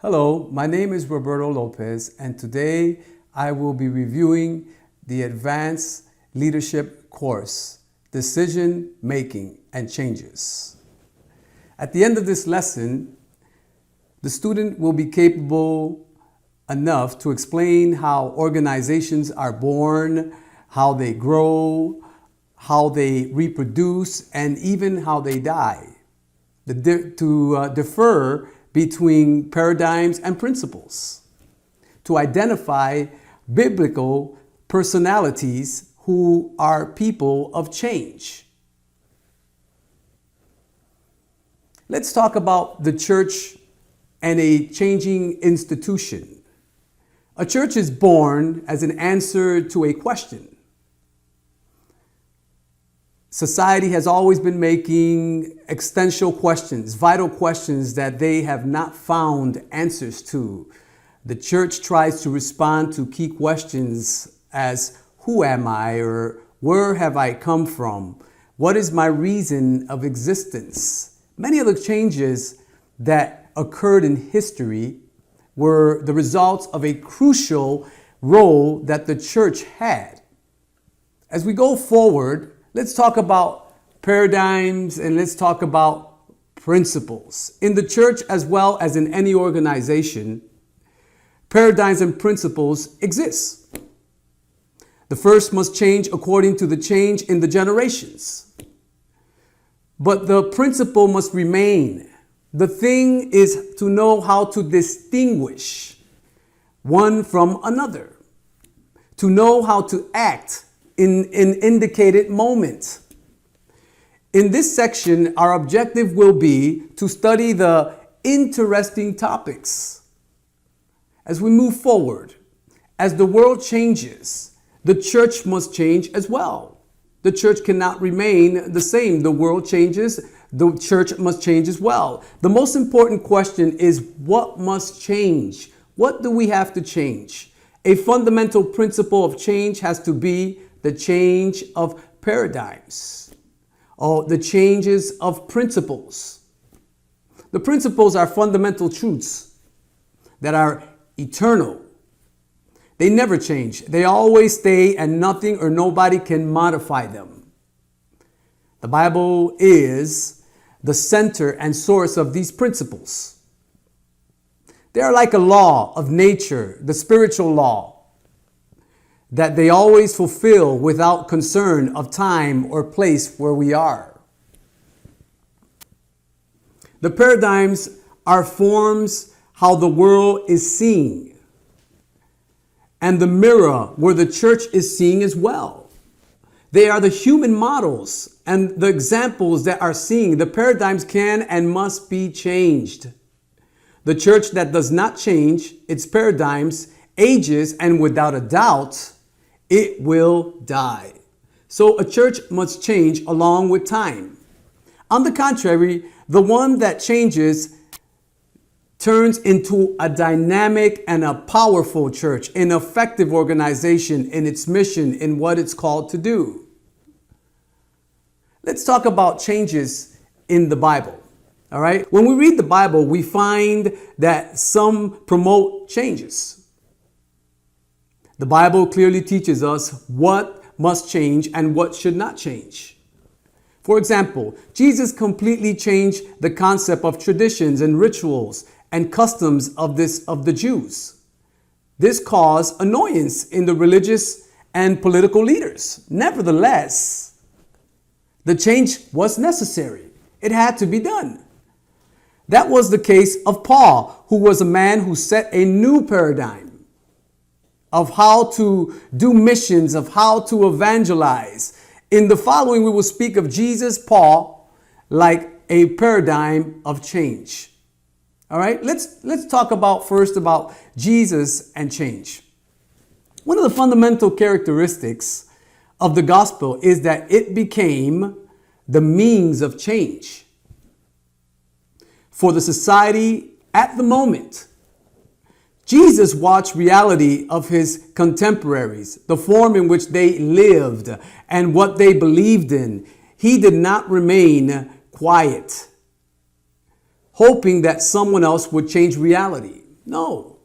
Hello, my name is Roberto Lopez, and today I will be reviewing the Advanced Leadership course, Decision Making and Changes. At the end of this lesson, the student will be capable enough to explain how organizations are born, how they grow, how they reproduce, and even how they die. To differ between paradigms and principles, to identify biblical personalities who are people of change. Let's talk about the church and a changing institution. A church is born as an answer to a question. Society has always been making existential questions, vital questions that they have not found answers to. The church tries to respond to key questions as who am I, or where have I come from? What is my reason of existence? Many of the changes that occurred in history were the results of a crucial role that the church had. As we go forward, let's talk about paradigms and let's talk about principles. In the church, as well as in any organization, paradigms and principles exist. The first must change according to the change in the generations. But the principle must remain. The thing is to know how to distinguish one from another, to know how to act in an indicated moment. In this section, our objective will be to study the interesting topics. As we move forward, as the world changes, the church must change as well. The church cannot remain the same. The world changes, the church must change as well. The most important question is, what must change? What do we have to change? A fundamental principle of change has to be the change of paradigms, or the changes of principles. The principles are fundamental truths that are eternal. They never change. They always stay, and nothing or nobody can modify them. The Bible is the center and source of these principles. They are like a law of nature, the spiritual law, that they always fulfill without concern of time or place where we are. The paradigms are forms how the world is seen, and the mirror where the church is seeing as well. They are the human models and the examples that are seen. The paradigms can and must be changed. The church that does not change its paradigms ages, and without a doubt, it will die. So a church must change along with time. On the contrary, the one that changes turns into a dynamic and a powerful church, an effective organization in its mission, in what it's called to do. Let's talk about changes in the Bible. All right. When we read the Bible, we find that some promote changes. The Bible clearly teaches us what must change and what should not change. For example, Jesus completely changed the concept of traditions and rituals and customs of the Jews. This caused annoyance in the religious and political leaders. Nevertheless, the change was necessary. It had to be done. That was the case of Paul, who was a man who set a new paradigm of how to do missions, of how to evangelize. In the following, we will speak of Jesus, Paul, like a paradigm of change. All right, let's talk first about Jesus and change. One of the fundamental characteristics of the gospel is that it became the means of change for the society at the moment. Jesus watched reality of his contemporaries, the form in which they lived and what they believed in. He did not remain quiet, hoping that someone else would change reality. No.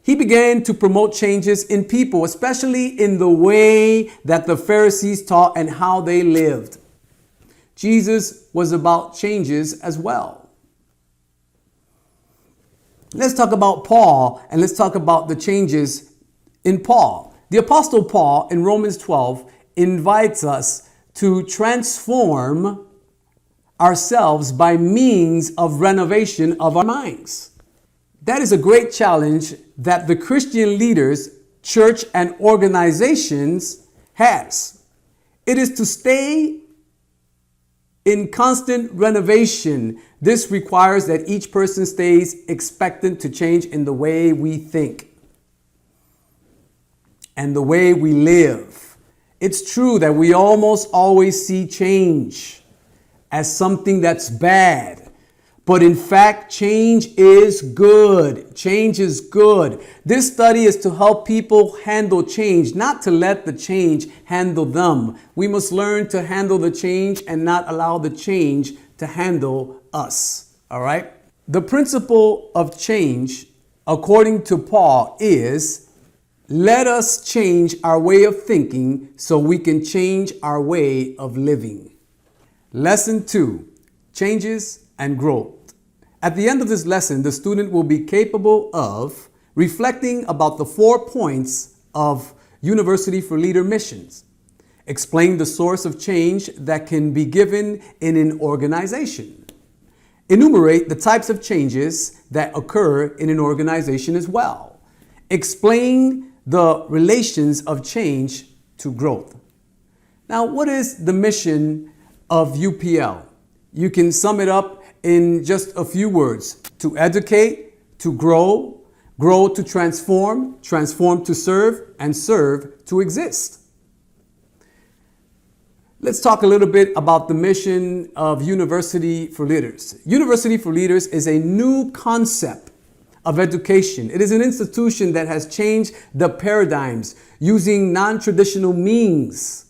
He began to promote changes in people, especially in the way that the Pharisees taught and how they lived. Jesus was about changes as well. Let's talk about Paul, and let's talk about the changes in Paul. The Apostle Paul in Romans 12 invites us to transform ourselves by means of renovation of our minds. That is a great challenge that the Christian leaders, church, and organizations has. It is to stay in constant renovation. This requires that each person stays expectant to change in the way we think and the way we live. It's true that we almost always see change as something that's bad. But in fact, change is good. Change is good. This study is to help people handle change, not to let the change handle them. We must learn to handle the change and not allow the change to handle us. All right? The principle of change, according to Paul, is let us change our way of thinking so we can change our way of living. Lesson 2, changes and growth. At the end of this lesson, the student will be capable of reflecting about the 4 points of University for Leader missions. Explain the source of change that can be given in an organization. Enumerate the types of changes that occur in an organization as well. Explain the relations of change to growth. Now, what is the mission of UPL? You can sum it up in just a few words: to educate, to grow, grow to transform, transform to serve, and serve to exist. Let's talk a little bit about the mission of University for Leaders. University for Leaders is a new concept of education. It is an institution that has changed the paradigms using non-traditional means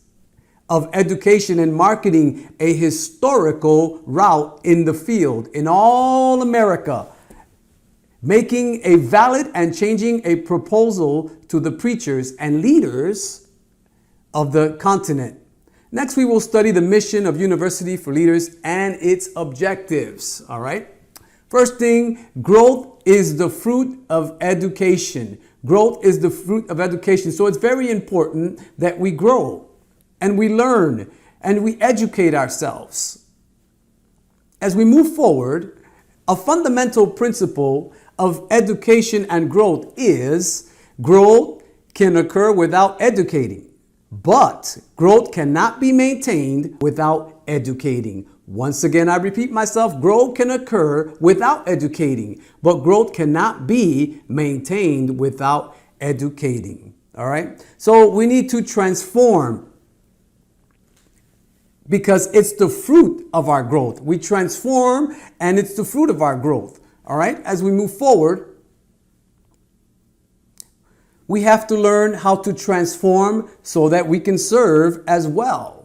of education and marketing, a historical route in the field in all America, making a valid and changing a proposal to the preachers and leaders of the continent. Next, we will study the mission of University for Leaders and its objectives. All right. First thing, growth is the fruit of education. Growth is the fruit of education. So it's very important that we grow and we learn and we educate ourselves. As we move forward, a fundamental principle of education and growth is growth can occur without educating, but growth cannot be maintained without educating. Once again, I repeat myself, growth can occur without educating, but growth cannot be maintained without educating. All right? So we need to transform because it's the fruit of our growth. We transform and it's the fruit of our growth. All right? As we move forward, we have to learn how to transform so that we can serve as well.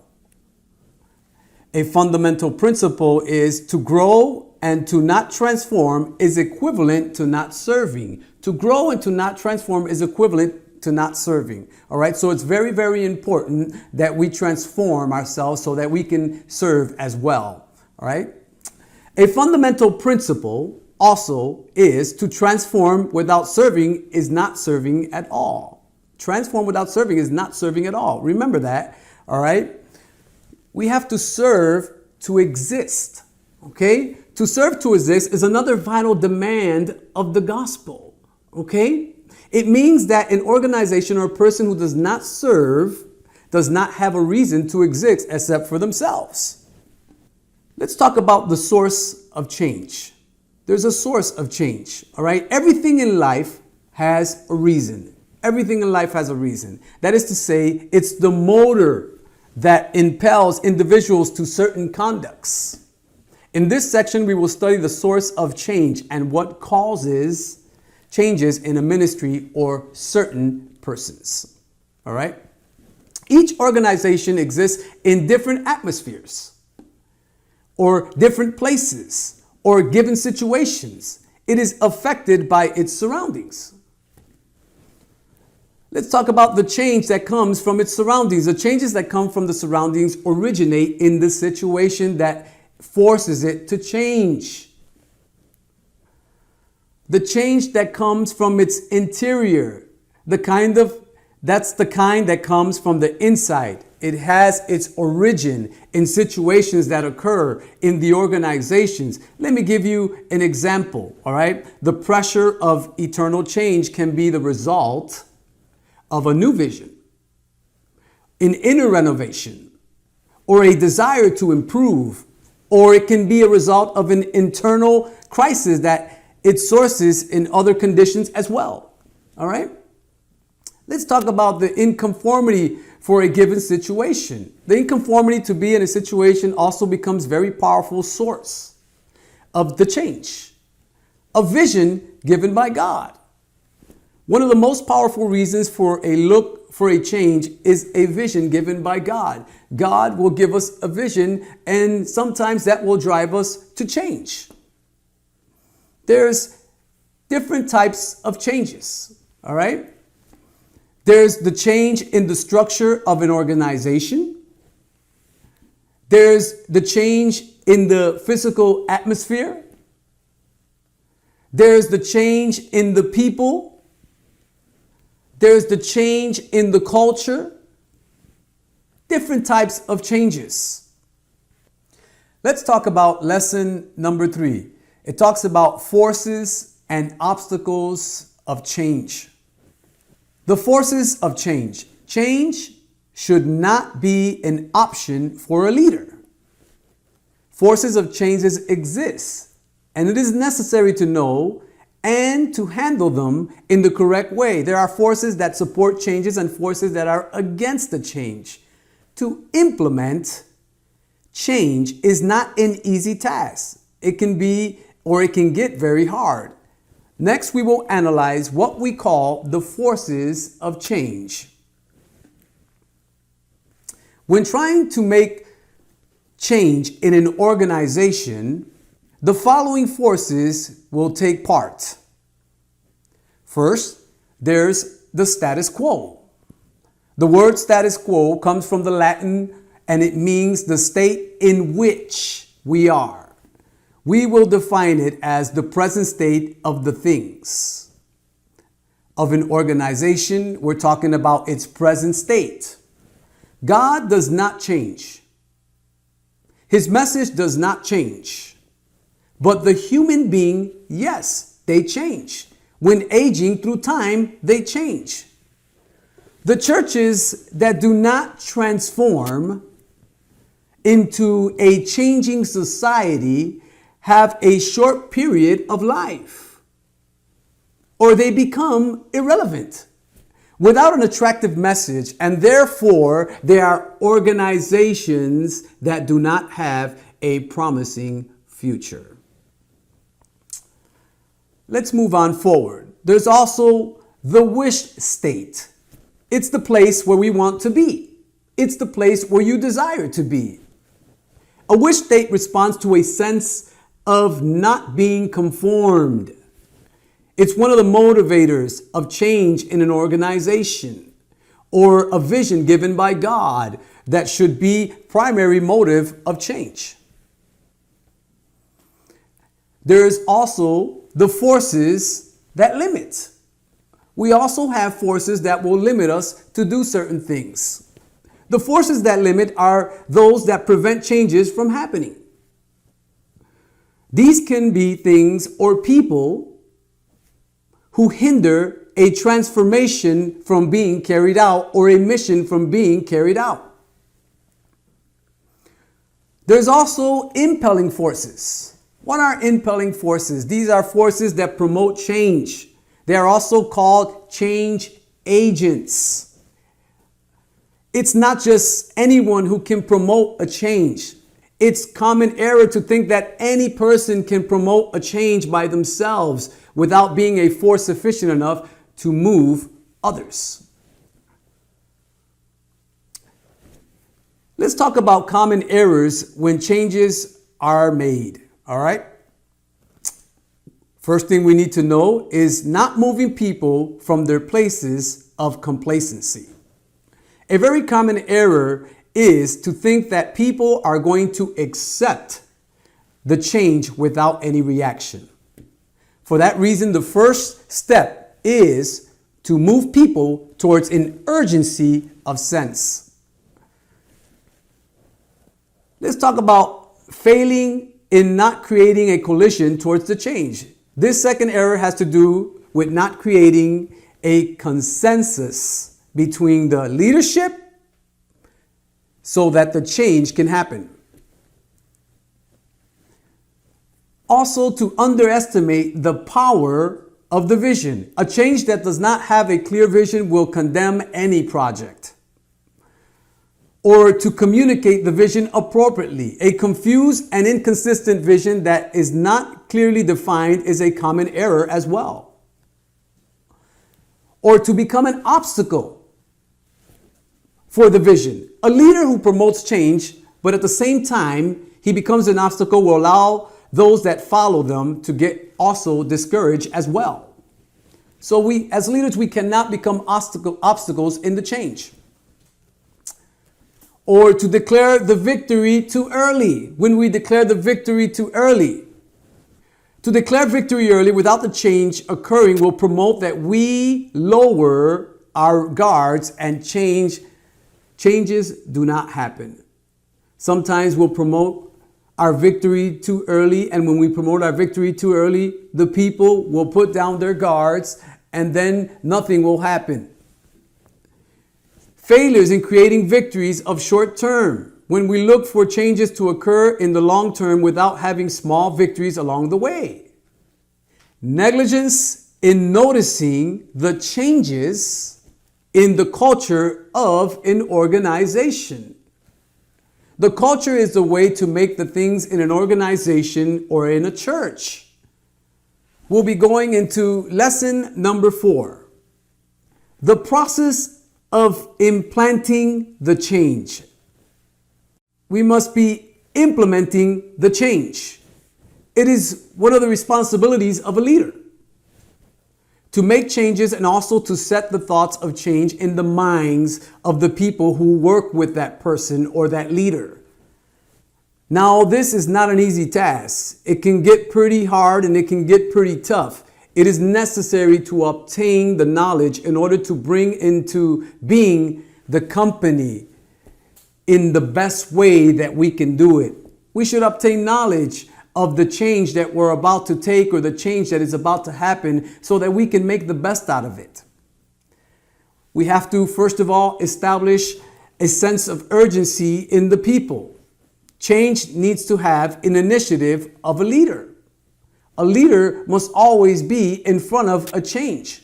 A fundamental principle is to grow and to not transform is equivalent to not serving. To grow and to not transform is equivalent to not serving. All right. So it's very, very important that we transform ourselves so that we can serve as well. All right. A fundamental principle also is to transform without serving is not serving at all. Transform without serving is not serving at all. Remember that. All right. We have to serve to exist. Okay. To serve to exist is another vital demand of the gospel. Okay. It means that an organization or a person who does not serve does not have a reason to exist except for themselves. Let's talk about the source of change. There's a source of change. All right. Everything in life has a reason. Everything in life has a reason. That is to say, it's the motor that impels individuals to certain conducts. In this section, we will study the source of change and what causes changes in a ministry or certain persons. All right. Each organization exists in different atmospheres or different places or given situations. it is affected by its surroundings. Let's talk about the change that comes from its surroundings. The changes that come from the surroundings originate in the situation that forces it to change. The change that comes from its interior, that's the kind that comes from the inside. It has its origin in situations that occur in the organizations. Let me give you an example, all right? The pressure of eternal change can be the result of a new vision, an inner renovation, or a desire to improve, or it can be a result of an internal crisis that it sources in other conditions as well. All right? Let's talk about the inconformity for a given situation. The inconformity to be in a situation also becomes a very powerful source of the change. A vision given by God. One of the most powerful reasons for a change is a vision given by God. God will give us a vision, and sometimes that will drive us to change. There's different types of changes, all right? There's the change in the structure of an organization. There's the change in the physical atmosphere. There's the change in the people. There's the change in the culture. Different types of changes. Let's talk about lesson number 3. It talks about forces and obstacles of change. The forces of change. Change should not be an option for a leader. Forces of changes exist, and it is necessary to know and to handle them in the correct way. There are forces that support changes and forces that are against the change. To implement change is not an easy task. It can be, or it can get very hard. Next, we will analyze what we call the forces of change. When trying to make change in an organization, the following forces will take part. First, there's the status quo. The word status quo comes from the Latin, and it means the state in which we are. We will define it as the present state of the things. Of an organization, we're talking about its present state. God does not change. His message does not change. But the human being, yes, they change. When aging through time, they change. The churches that do not transform into a changing society have a short period of life, or they become irrelevant without an attractive message, and therefore they are organizations that do not have a promising future. Let's move on forward. There's also the wish state. It's the place where we want to be. It's the place where you desire to be. A wish state responds to a sense of not being conformed. It's one of the motivators of change in an organization, or a vision given by God that should be primary motive of change. There's also the forces that limit. We also have forces that will limit us to do certain things. The forces that limit are those that prevent changes from happening. These can be things or people who hinder a transformation from being carried out, or a mission from being carried out. There's also impelling forces. What are impelling forces? These are forces that promote change. They are also called change agents. It's not just anyone who can promote a change. It's common error to think that any person can promote a change by themselves without being a force sufficient enough to move others. Let's talk about common errors when changes are made. All right. First thing we need to know is not moving people from their places of complacency. A very common error is to think that people are going to accept the change without any reaction. For that reason, the first step is to move people towards an urgency of sense. Let's talk about failing in not creating a coalition towards the change. This second error has to do with not creating a consensus between the leadership so that the change can happen. Also, to underestimate the power of the vision. A change that does not have a clear vision will condemn any project. Or to communicate the vision appropriately. A confused and inconsistent vision that is not clearly defined is a common error as well. Or to become an obstacle for the vision. A leader who promotes change, but at the same time, he becomes an obstacle, will allow those that follow them to get also discouraged as well. So we, as leaders, we cannot become obstacles in the change. Or to declare the victory too early. When we declare the victory too early. To declare victory early without the change occurring will promote that we lower our guards and changes do not happen. Sometimes we'll promote our victory too early, and when we promote our victory too early, the people will put down their guards and then nothing will happen. Failures in creating victories of short term, when we look for changes to occur in the long term without having small victories along the way. Negligence in noticing the changes in the culture of an organization. The culture is the way to make the things in an organization or in a church. We'll be going into lesson number 4. The process of implanting the change. We must be implementing the change. It is one of the responsibilities of a leader to make changes and also to set the thoughts of change in the minds of the people who work with that person or that leader. Now, this is not an easy task. It can get pretty hard and it can get pretty tough. It is necessary to obtain the knowledge in order to bring into being the company in the best way that we can do it. We should obtain knowledge of the change that we're about to take or the change that is about to happen so that we can make the best out of it. We have to, first of all, establish a sense of urgency in the people. Change needs to have an initiative of a leader. A leader must always be in front of a change.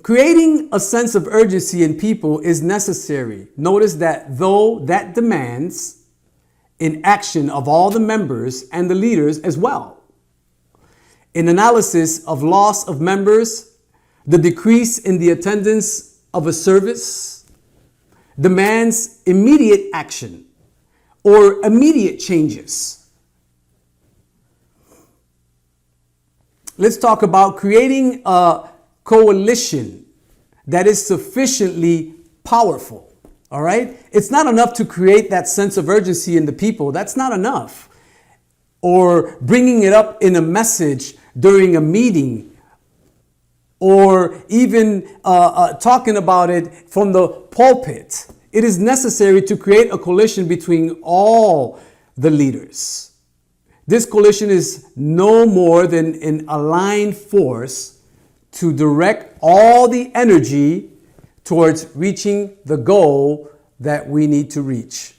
Creating a sense of urgency in people is necessary. Notice that though that demands in action of all the members and the leaders as well. An analysis of loss of members, the decrease in the attendance of a service, demands immediate action or immediate changes. Let's talk about creating a coalition that is sufficiently powerful. All right? It's not enough to create that sense of urgency in the people. That's not enough. Or bringing it up in a message during a meeting. Or even talking about it from the pulpit. It is necessary to create a coalition between all the leaders. This coalition is no more than an aligned force to direct all the energy towards reaching the goal that we need to reach.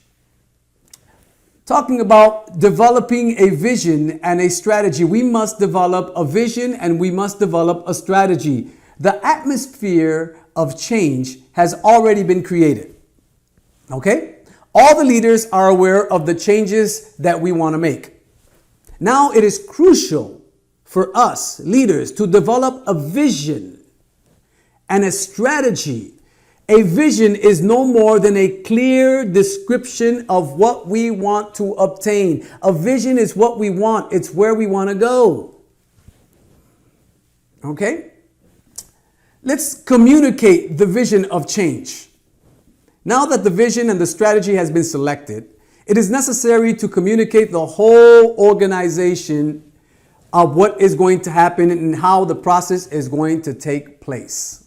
Talking about developing a vision and a strategy, we must develop a vision and we must develop a strategy. The atmosphere of change has already been created. Okay? All the leaders are aware of the changes that we want to make. Now it is crucial for us leaders to develop a vision and a strategy, A vision is no more than a clear description of what we want to obtain. A vision is what we want. It's where we want to go. Okay? Let's communicate the vision of change. Now that the vision and the strategy has been selected, it is necessary to communicate the whole organization of what is going to happen and how the process is going to take place.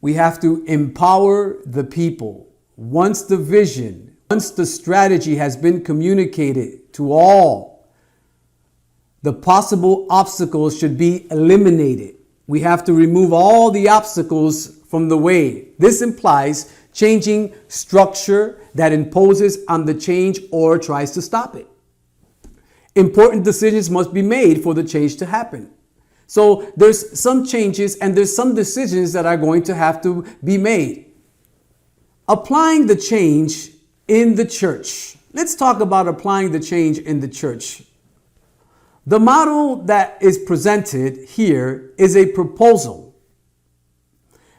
We have to empower the people. Once the vision, once the strategy has been communicated to all, the possible obstacles should be eliminated. We have to remove all the obstacles from the way. This implies changing structure that imposes on the change or tries to stop it. Important decisions must be made for the change to happen. So there's some changes and there's some decisions that are going to have to be made. Applying the change in the church. Let's talk about applying the change in the church. The model that is presented here is a proposal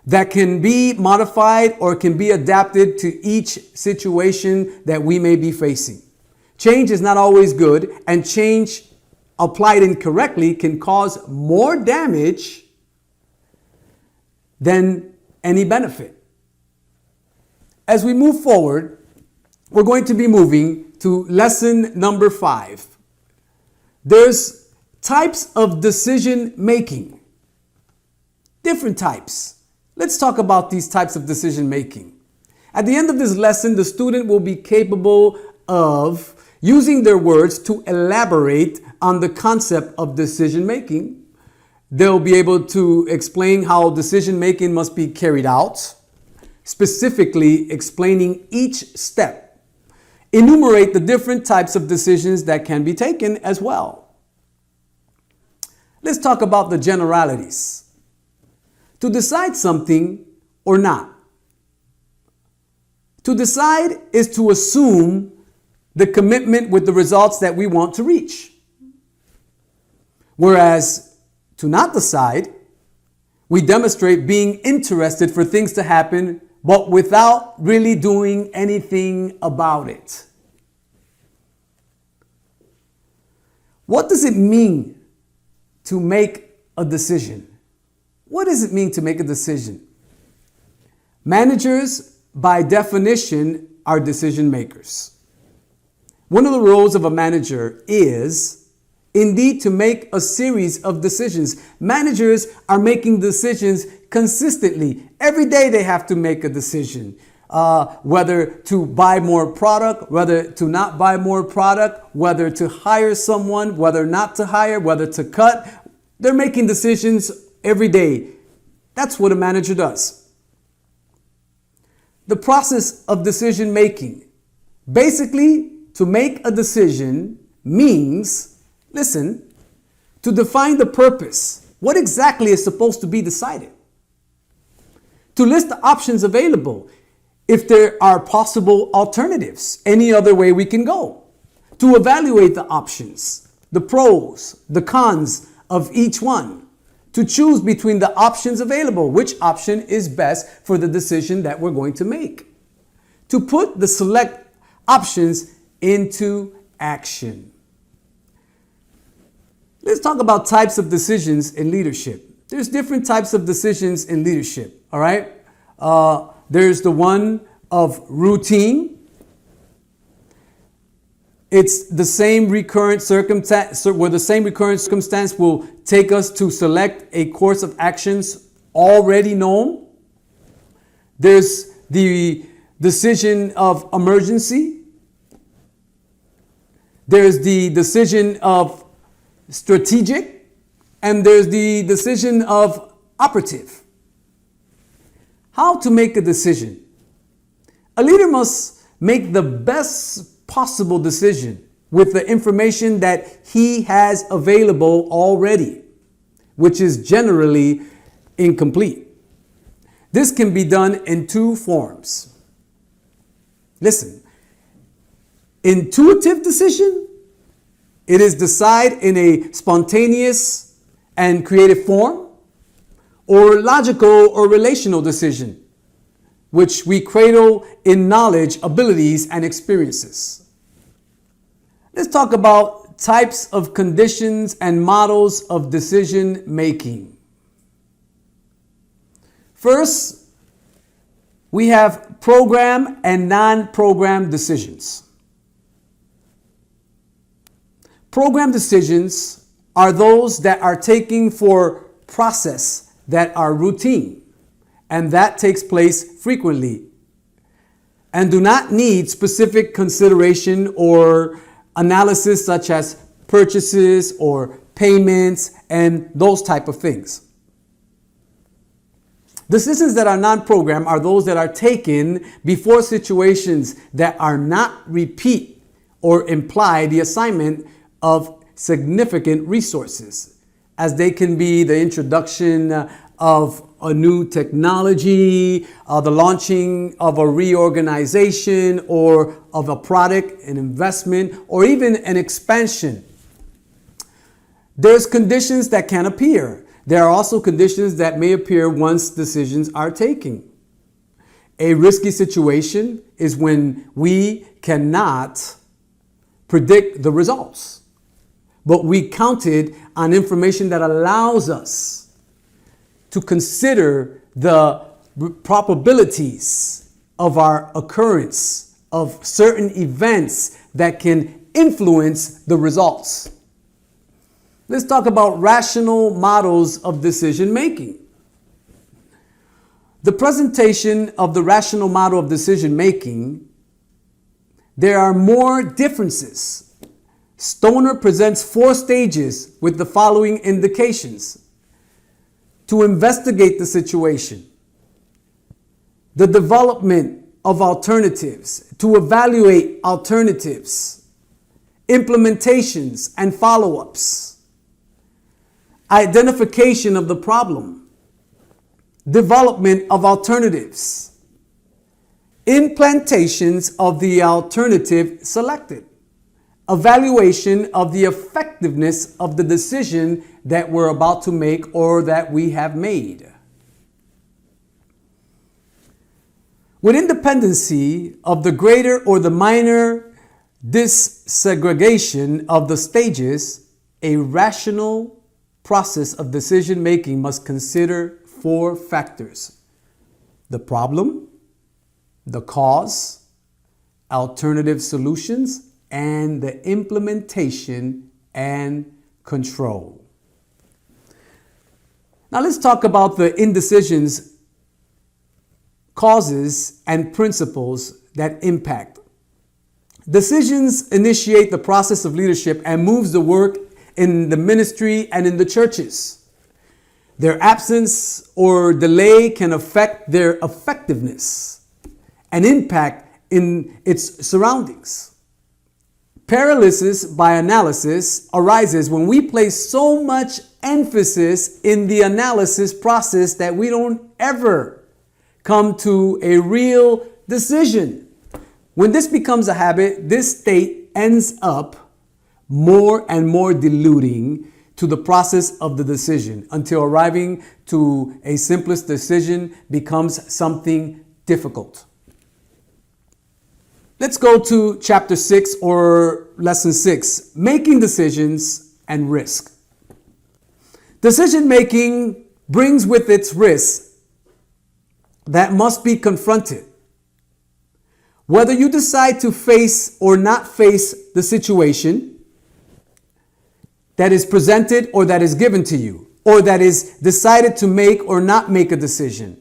that can be modified or can be adapted to each situation that we may be facing. Change is not always good, and change applied incorrectly can cause more damage than any benefit. As we move forward, we're going to be moving to lesson number 5. There's types of decision making. Different types. Let's talk about these types of decision making. At the end of this lesson, the student will be capable of using their words to elaborate on the concept of decision making. They'll be able to explain how decision making must be carried out, specifically explaining each step. Enumerate the different types of decisions that can be taken as well. Let's talk about the generalities. To decide something or not. To decide is to assume the commitment with the results that we want to reach. Whereas to not decide, we demonstrate being interested for things to happen, but without really doing anything about it. What does it mean to make a decision? What does it mean to make a decision? Managers, by definition, are decision makers. One of the roles of a manager is indeed to make a series of decisions. Managers are making decisions consistently. Every day they have to make a decision. Whether to buy more product, whether to not buy more product, whether to hire someone, whether not to hire, whether to cut. They're making decisions every day. That's what a manager does. The process of decision making. Basically, to make a decision means, listen, to define the purpose. What exactly is supposed to be decided? To list the options available. If there are possible alternatives, any other way we can go. To evaluate the options, the pros, the cons of each one. To choose between the options available, which option is best for the decision that we're going to make. To put the select options into action. Let's talk about types of decisions in leadership. There's different types of decisions in leadership, all right? There's the one of routine. It's the same recurrent circumstance, where the same recurrent circumstance will take us to select a course of actions already known. There's the decision of emergency. There's the decision of strategic, and there's the decision of operative. How to make a decision? A leader must make the best possible decision with the information that he has available already, which is generally incomplete. This can be done in 2 forms. Listen, intuitive decision, it is decided in a spontaneous and creative form, or logical or relational decision, which we cradle in knowledge, abilities, and experiences. Let's talk about types of conditions and models of decision making. First, we have program and non-program decisions. Program decisions are those that are taken for process that are routine, and that takes place frequently and do not need specific consideration or analysis, such as purchases or payments and those type of things. Decisions that are non-program are those that are taken before situations that are not repeat or imply the assignment of significant resources, as they can be the introduction of a new technology, the launching of a reorganization or of a product, an investment, or even an expansion. There's conditions that can appear. There are also conditions that may appear once decisions are taken. A risky situation is when we cannot predict the results, but we counted on information that allows us to consider the probabilities of our occurrence of certain events that can influence the results. Let's talk about rational models of decision making. The presentation of the rational model of decision making, there are more differences. Stoner presents 4 stages with the following indications: to investigate the situation, the development of alternatives, to evaluate alternatives, implementations and follow-ups, identification of the problem, development of alternatives, implantations of the alternative selected, evaluation of the effectiveness of the decision that we're about to make or that we have made. With independency of the greater or the minor disaggregation of the stages, a rational process of decision making must consider 4 factors: the problem, the cause, alternative solutions, and the implementation and control. Now let's talk about the indecisions, causes, and principles that impact. Decisions initiate the process of leadership and moves the work in the ministry and in the churches. Their absence or delay can affect their effectiveness and impact in its surroundings. Paralysis by analysis arises when we place so much emphasis in the analysis process that we don't ever come to a real decision. When this becomes a habit, this state ends up more and more diluting to the process of the decision until arriving to a simplest decision becomes something difficult. Let's go to chapter 6 or lesson 6, making decisions and risk. Decision making brings with its risks that must be confronted. Whether you decide to face or not face the situation that is presented or that is given to you, or that is decided to make or not make a decision,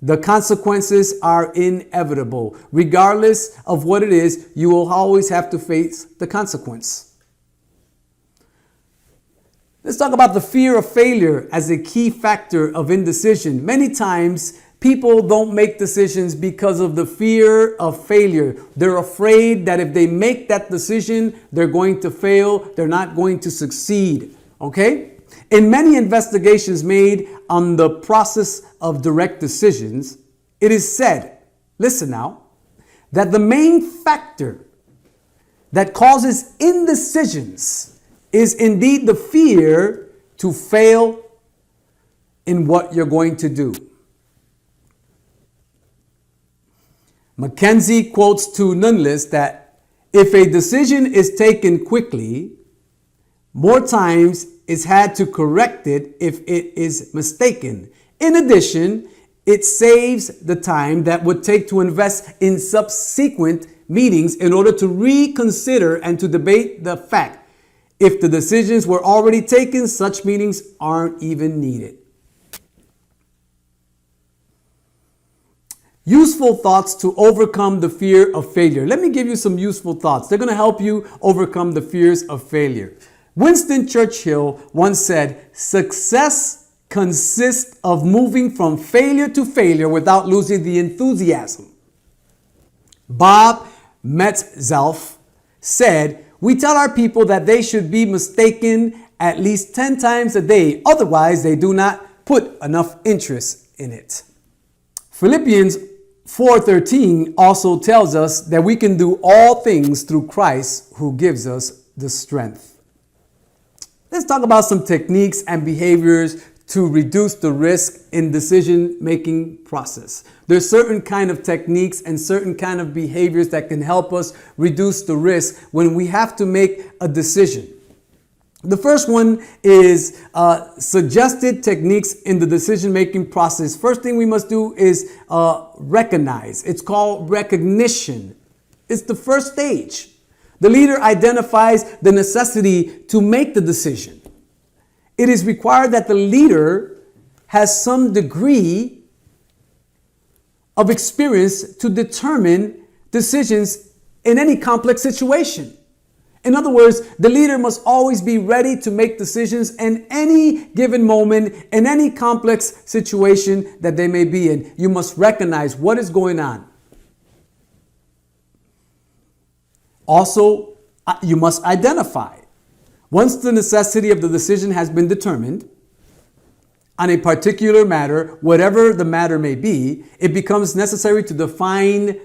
the consequences are inevitable. Regardless of what it is, you will always have to face the consequence. Let's talk about the fear of failure as a key factor of indecision. Many times, people don't make decisions because of the fear of failure. They're afraid that if they make that decision, they're going to fail. They're not going to succeed. Okay? In many investigations made on the process of direct decisions, it is said, listen now, that the main factor that causes indecisions is indeed the fear to fail in what you're going to do. Mackenzie quotes to Nunlist that if a decision is taken quickly, more times is had to correct it if it is mistaken. In addition, it saves the time that would take to invest in subsequent meetings in order to reconsider and to debate the fact. If the decisions were already taken, such meetings aren't even needed. Useful thoughts to overcome the fear of failure. Let me give you some useful thoughts. They're going to help you overcome the fears of failure. Winston Churchill once said, "Success consists of moving from failure to failure without losing the enthusiasm." Bob Metzelf said, "We tell our people that they should be mistaken at least 10 times a day. Otherwise, they do not put enough interest in it." Philippians 4:13 also tells us that we can do all things through Christ who gives us the strength. Let's talk about some techniques and behaviors to reduce the risk in decision-making process. There's certain kind of techniques and certain kind of behaviors that can help us reduce the risk when we have to make a decision. The first one is suggested techniques in the decision-making process. First thing we must do is recognize. It's called recognition. It's the first stage. The leader identifies the necessity to make the decision. It is required that the leader has some degree of experience to determine decisions in any complex situation. In other words, the leader must always be ready to make decisions in any given moment, in any complex situation that they may be in. You must recognize what is going on. Also, you must identify. Once the necessity of the decision has been determined on a particular matter, whatever the matter may be, it becomes necessary to define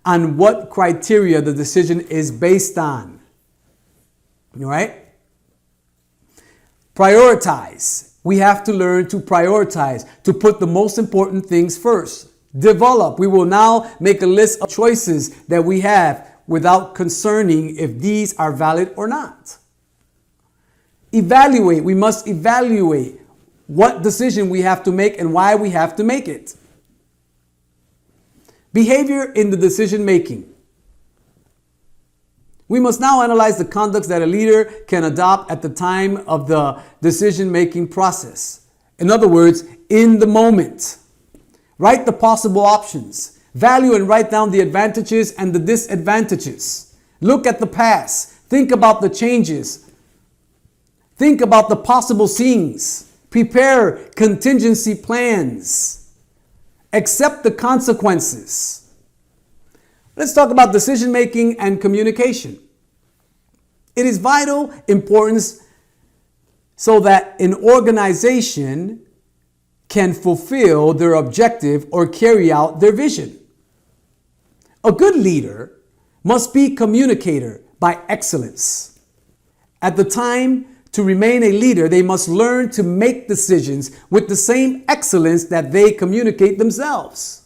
on what criteria the decision is based on. All right? Prioritize. We have to learn to prioritize, to put the most important things first. Develop. We will now make a list of choices that we have without concerning if these are valid or not. Evaluate. We must evaluate what decision we have to make and why we have to make it. Behavior in the decision making. We must now analyze the conducts that a leader can adopt at the time of the decision making process. In other words, in the moment. Write the possible options. Value and write down the advantages and the disadvantages. Look at the past. Think about the changes. Think about the possible scenes. Prepare contingency plans. Accept the consequences. Let's talk about decision making and communication. It is vital importance so that an organization can fulfill their objective or carry out their vision. A good leader must be communicator by excellence. At the time to remain a leader, they must learn to make decisions with the same excellence that they communicate themselves.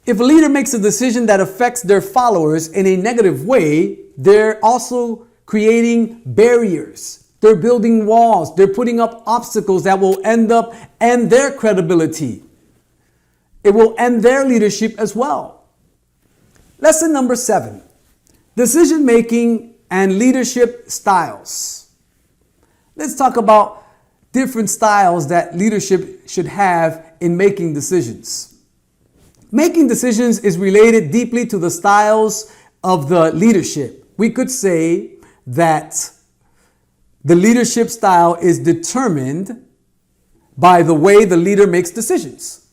If a leader makes a decision that affects their followers in a negative way, they're also creating barriers. They're building walls. They're putting up obstacles that will end their credibility. It will end their leadership as well. Lesson number 7, decision making and leadership styles. Let's talk about different styles that leadership should have in making decisions. Making decisions is related deeply to the styles of the leadership. We could say that the leadership style is determined by the way the leader makes decisions.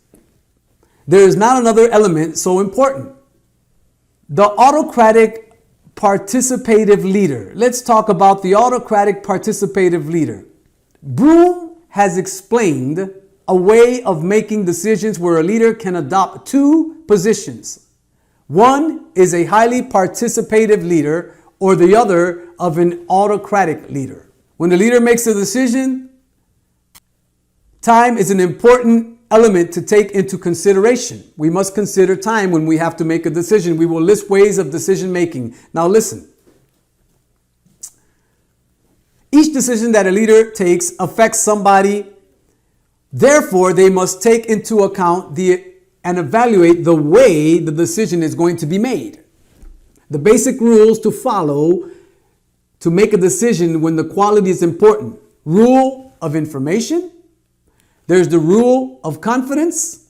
There is not another element so important. The autocratic participative leader. Let's talk about the autocratic participative leader. Broome has explained a way of making decisions where a leader can adopt 2 positions. One is a highly participative leader, or the other of an autocratic leader. When the leader makes a decision, Time is an important element to take into consideration. We must consider time when we have to make a decision. We will list ways of decision making. Now listen. Each decision that a leader takes affects somebody. Therefore, they must take into account and evaluate the way the decision is going to be made. The basic rules to follow to make a decision when the quality is important. Rule of information. There's the rule of confidence.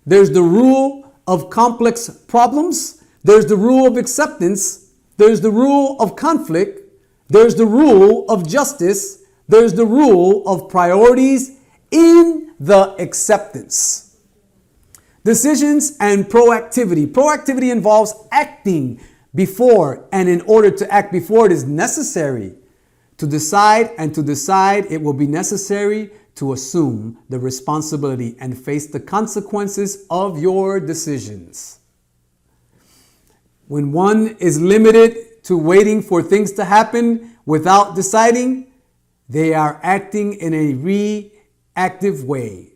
There's the rule of complex problems. There's the rule of acceptance. There's the rule of conflict. There's the rule of justice. There's the rule of priorities in the acceptance. Decisions and proactivity. Proactivity involves acting before, and in order to act before it is necessary to decide, and to decide it will be necessary to assume the responsibility and face the consequences of your decisions. When one is limited to waiting for things to happen without deciding, they are acting in a reactive way.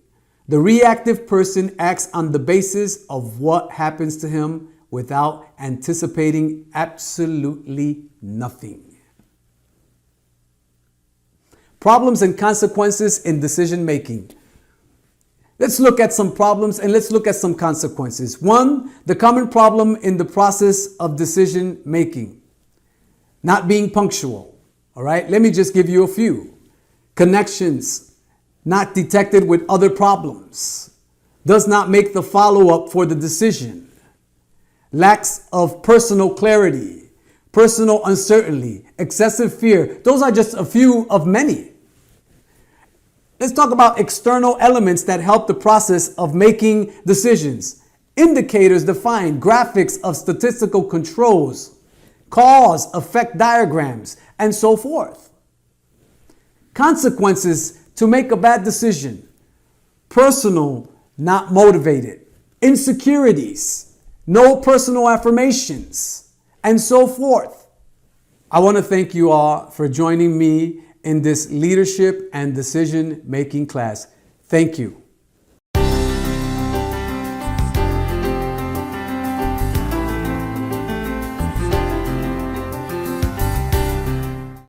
The reactive person acts on the basis of what happens to him without anticipating absolutely nothing. Problems and consequences in decision making. Let's look at some problems and let's look at some consequences. One, the common problem in the process of decision making. Not being punctual. All right, let me just give you a few. Connections not detected with other problems. Does not make the follow-up for the decision. Lacks of personal clarity. Personal uncertainty. Excessive fear. Those are just a few of many. Let's talk about external elements that help the process of making decisions. Indicators defined, graphics of statistical controls, cause, effect diagrams, and so forth. Consequences to make a bad decision. Personal, not motivated. Insecurities, no personal affirmations, and so forth. I want to thank you all for joining me in this leadership and decision making class. Thank you.